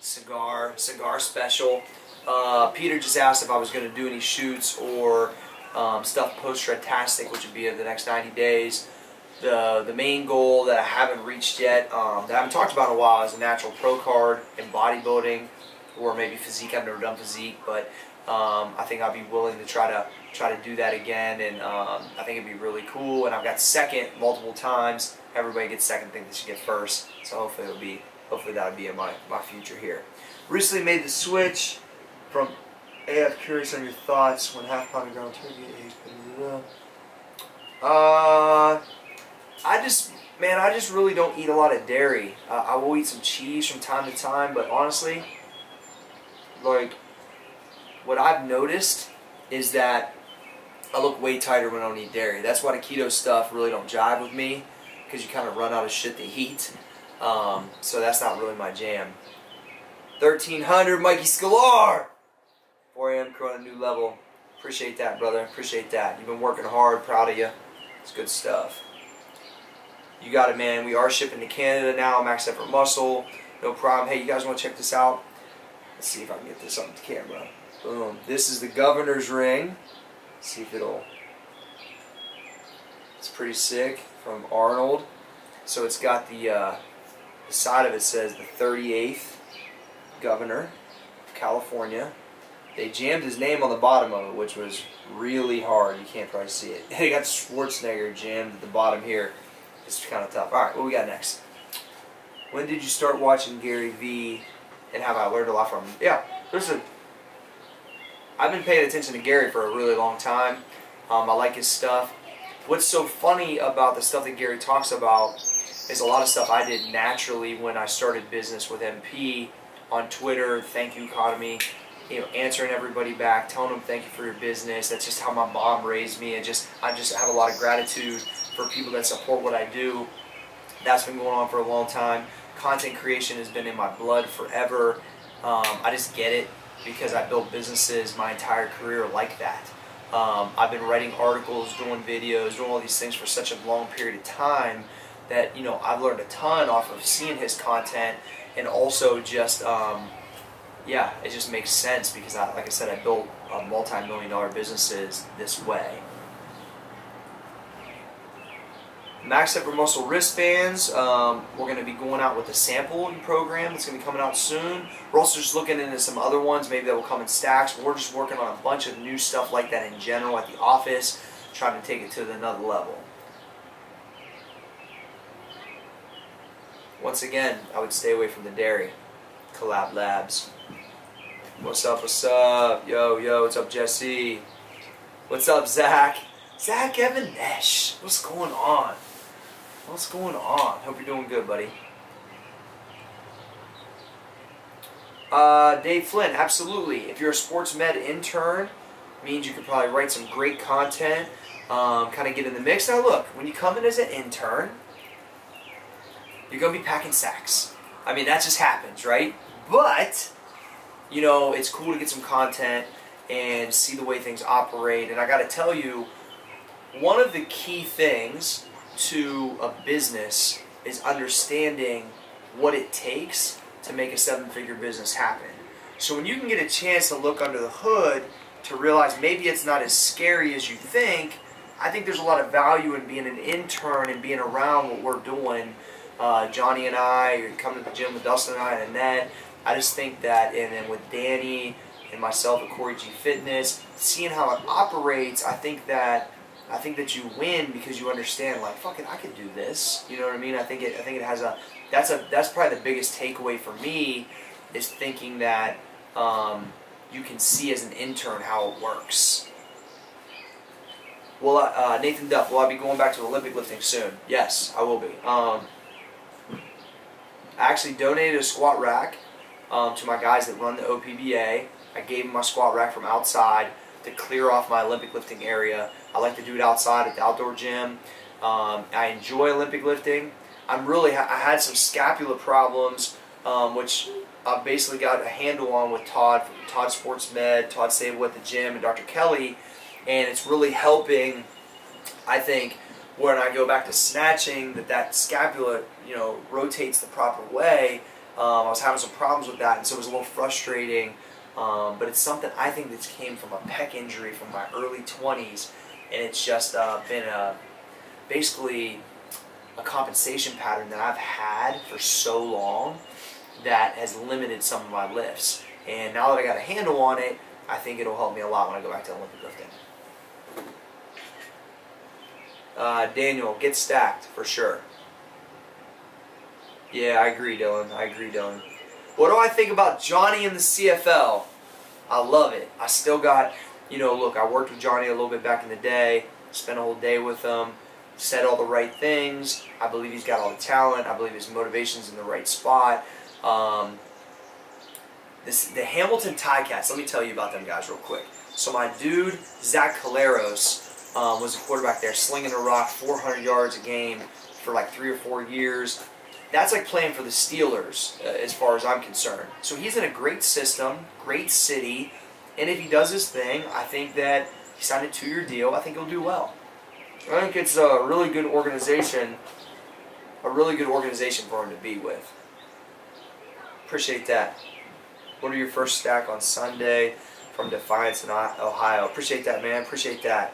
Cigar special. Peter just asked if I was going to do any shoots or stuff post-Shredtastic, which would be in the next 90 days. The main goal that I haven't reached yet, that I haven't talked about in a while, is a natural pro card in bodybuilding, or maybe physique. I've never done physique, but I think I'll be willing to try to do that again, and I think it'd be really cool. And I've got second multiple times. Everybody gets second, think they should get first. So hopefully that'll be in my future here. Recently made the switch from AF. Curious on your thoughts when half pound of ground turkey aged. I just really don't eat a lot of dairy. I will eat some cheese from time to time, but honestly, like, what I've noticed is that I look way tighter when I don't eat dairy. That's why the keto stuff really don't jive with me, because you kind of run out of shit to eat. So that's not really my jam. 1300, Mikey Scalar! 4 a.m. crew on a new level. Appreciate that, brother. Appreciate that. You've been working hard. Proud of you. It's good stuff. You got it, man. We are shipping to Canada now. Max Effort Muscle. No problem. Hey, you guys want to check this out? Let's see if I can get this on the camera. Boom. This is the governor's ring. Let's see if it'll... It's pretty sick. From Arnold. So it's got the side of it says the 38th governor of California. They jammed his name on the bottom of it, which was really hard. You can't probably see it. They got Schwarzenegger jammed at the bottom here. It's kind of tough. Alright, what we got next? When did you start watching Gary V, and have I learned a lot from him? Yeah, listen, I've been paying attention to Gary for a really long time. I like his stuff. What's so funny about the stuff that Gary talks about is a lot of stuff I did naturally when I started business with MP on Twitter. Thank you economy. You know, answering everybody back, telling them thank you for your business. That's just how my mom raised me. I just have a lot of gratitude for people that support what I do. That's been going on for a long time. Content creation has been in my blood forever. I just get it because I built businesses my entire career like that. I've been writing articles, doing videos, doing all these things for such a long period of time that, you know, I've learned a ton off of seeing his content, and also just yeah, it just makes sense because, like I said, I built multi-million-dollar businesses this way. Max Effort Muscle wristbands. We're going to be going out with a sampling program that's going to be coming out soon. We're also just looking into some other ones, maybe that will come in stacks. But we're just working on a bunch of new stuff like that in general at the office, trying to take it to another level. Once again, I would stay away from the dairy. Collab Labs. What's up, what's up? Yo, yo, what's up, Jesse? What's up, Zach? Zach Evan Nesh. What's going on? What's going on? Hope you're doing good, buddy. Dave Flynn, absolutely. If you're a sports med intern, means you could probably write some great content, kind of get in the mix. Now look, when you come in as an intern, you're going to be packing sacks. I mean, that just happens, right? But, you know, it's cool to get some content and see the way things operate. And I got to tell you, one of the key things to a business is understanding what it takes to make a 7-figure business happen. So when you can get a chance to look under the hood to realize maybe it's not as scary as you think, I think there's a lot of value in being an intern and being around what we're doing. Johnny and I, or coming to the gym with Dustin and I and Annette. I just think that, and then with Danny and myself at Cory G Fitness, seeing how it operates, I think that you win because you understand, like, fuck it, I could do this. You know what I mean? I think it has a that's probably the biggest takeaway for me, is thinking that you can see as an intern how it works. Well, Nathan Duff, will I be going back to Olympic lifting soon? Yes, I will be. I actually donated a squat rack to my guys that run the OPBA. I gave them my squat rack from outside to clear off my Olympic lifting area. I like to do it outside at the outdoor gym. I enjoy Olympic lifting. I had some scapular problems, which I've basically got a handle on with Todd Sports Med, Todd Sable at the gym, and Dr. Kelly, and it's really helping, I think, when I go back to snatching, that scapula, you know, rotates the proper way, I was having some problems with that, and so it was a little frustrating. But it's something I think that came from a pec injury from my early 20s, and it's just been basically a compensation pattern that I've had for so long that has limited some of my lifts. And now that I got a handle on it, I think it'll help me a lot when I go back to Olympic lifting. Daniel, get stacked for sure. Yeah, I agree, Dylan. I agree, Dylan. What do I think about Johnny in the CFL? I love it. I still got, look, I worked with Johnny a little bit back in the day, spent a whole day with him, said all the right things. I believe he's got all the talent. I believe his motivation's in the right spot. The Hamilton Ticats, let me tell you about them guys real quick. So my dude, Zach Caleros, was a quarterback there, slinging a rock 400 yards a game for like 3 or 4 years. That's like playing for the Steelers as far as I'm concerned. So he's in a great system, great city, and if he does his thing, I think that he signed a 2-year deal. I think he'll do well. I think it's a really good organization, for him to be with. Appreciate that. What are your first stack on Sunday from Defiance in Ohio? Appreciate that, man. Appreciate that.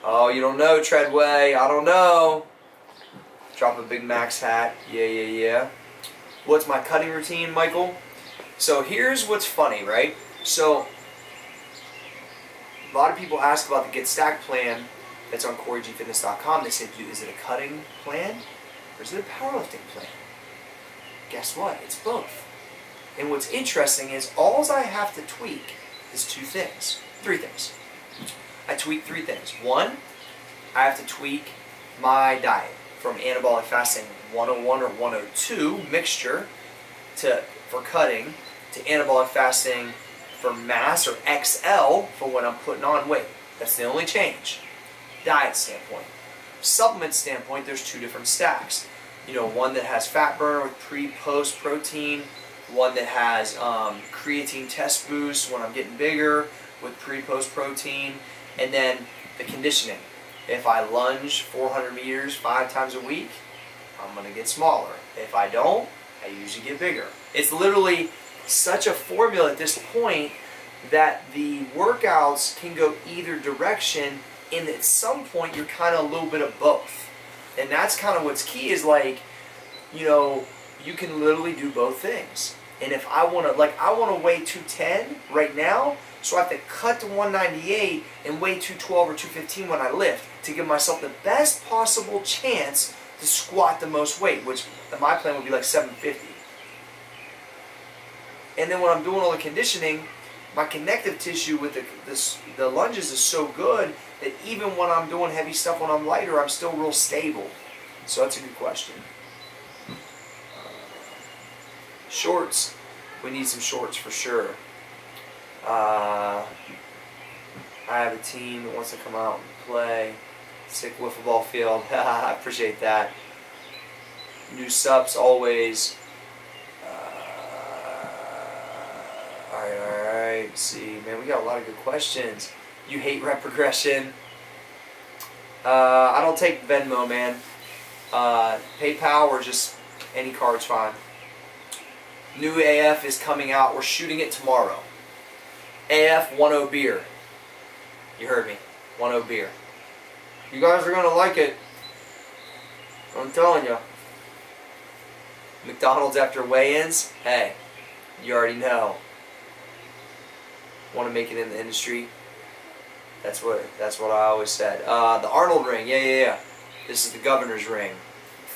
Oh, you don't know, Treadway. I don't know. Drop a Big Max hat. Yeah. What's my cutting routine, Michael? So here's what's funny, right? So a lot of people ask about the Get Stacked plan that's on CoryGFitness.com. They say, dude, is it a cutting plan or is it a powerlifting plan? Guess what? It's both. And what's interesting is all I have to tweak is 3 things. I tweak 3 things. 1, I have to tweak my diet from anabolic fasting 101 or 102 mixture for cutting to anabolic fasting for mass or XL for when I'm putting on weight. That's the only change. Diet standpoint. Supplement standpoint, there's 2 different stacks. One that has fat burner with pre-post protein, one that has creatine test boost when I'm getting bigger with pre-post protein, and then the conditioning. If I lunge 400 meters 5 times a week, I'm going to get smaller. If I don't, I usually get bigger. It's literally such a formula at this point that the workouts can go either direction, and at some point you're kind of a little bit of both. And that's kind of what's key is you can literally do both things. And if I want to weigh 210 right now, so I have to cut to 198 and weigh 212 or 215 when I lift to give myself the best possible chance to squat the most weight, which my plan would be like 750. And then when I'm doing all the conditioning, my connective tissue with the lunges is so good that even when I'm doing heavy stuff when I'm lighter, I'm still real stable. So that's a good question. Shorts. We need some shorts for sure. I have a team that wants to come out and play. Sick wiffle ball field. I appreciate that. New subs always. Alright. Let's see. Man, we got a lot of good questions. You hate rep progression. I don't take Venmo, man. PayPal or just any card's fine. New AF is coming out. We're shooting it tomorrow. AF 10 beer. You heard me. 10 beer. You guys are going to like it. I'm telling you. McDonald's after weigh-ins? Hey, you already know. Want to make it in the industry? That's what I always said. The Arnold ring. Yeah. This is the governor's ring.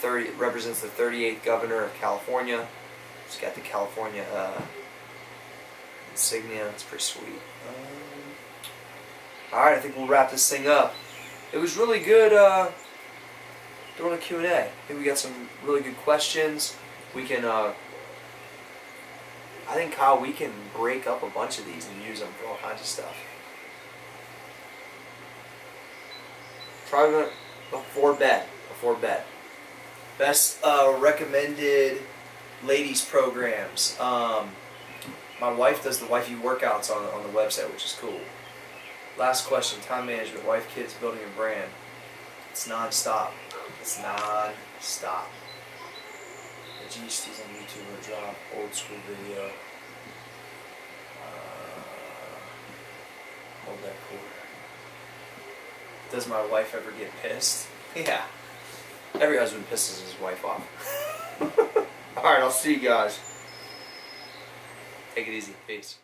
It represents the 38th governor of California. It's got the California insignia. It's pretty sweet. Alright, I think we'll wrap this thing up. It was really good doing a Q&A. I think we got some really good questions. We can, I think, Kyle, we can break up a bunch of these and use them for all kinds of stuff. Try before bed. Best recommended ladies programs. My wife does the wifey workouts on the website, which is cool. Last question, time management, wife, kids, building a brand. It's non-stop. It's non-stop. Geesties on YouTube will drop old school video. Hold that quarter. Does my wife ever get pissed? Yeah. Every husband pisses his wife off. Alright, I'll see you guys. Take it easy. Peace.